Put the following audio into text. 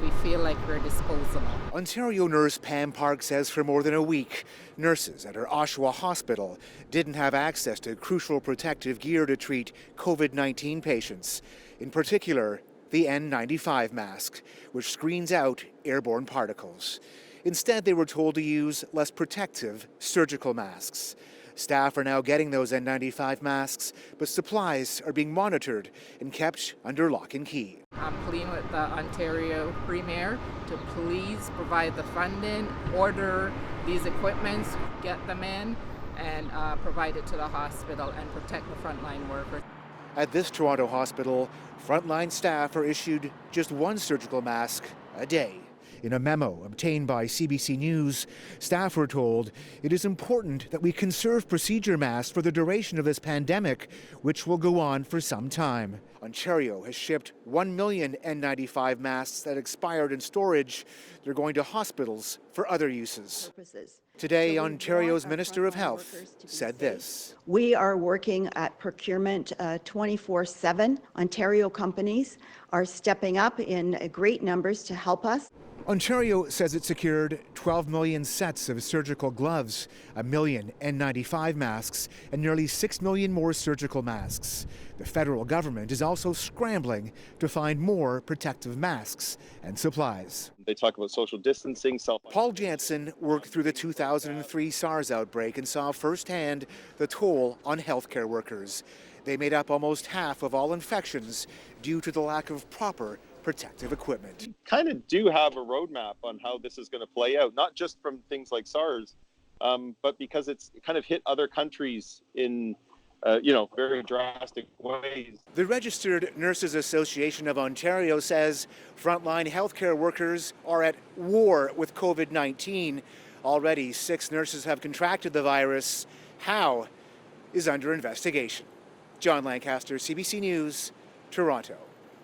We feel like we're disposable. Ontario nurse Pam Park says for more than a week, nurses at her Oshawa hospital didn't have access to crucial protective gear to treat COVID-19 patients, in particular the N95 mask, which screens out airborne particles. Instead, they were told to use less protective surgical masks. Staff are now getting those N95 masks, but supplies are being monitored and kept under lock and key. I'm pleading with the Ontario Premier to please provide the funding, order these equipments, get them in, and provide it to the hospital and protect the frontline workers. At this Toronto hospital, frontline staff are issued just one surgical mask a day. In a memo obtained by CBC News, staff were told it is important that we conserve procedure masks for the duration of this pandemic, which will go on for some time. Ontario has shipped 1 million N95 masks that expired in storage. They're going to hospitals for other uses. Today, Ontario's Minister of Health said this. We are working at procurement 24/7. Ontario companies are stepping up in great numbers to help us. Ontario says it secured 12 million sets of surgical gloves, 1 million N95 masks, and nearly 6 million more surgical masks. The federal government is also scrambling to find more protective masks and supplies. They talk about social distancing, Paul Jansen worked through the 2003 SARS outbreak and saw firsthand the toll on healthcare workers. They made up almost half of all infections due to the lack of proper protective equipment. Kind of do have a roadmap on how this is going to play out, not just from things like SARS, but because it kind of hit other countries in very drastic ways. The Registered Nurses Association of Ontario says frontline healthcare workers are at war with COVID-19. Already 6 nurses have contracted the virus. How is under investigation. John Lancaster, CBC News, Toronto.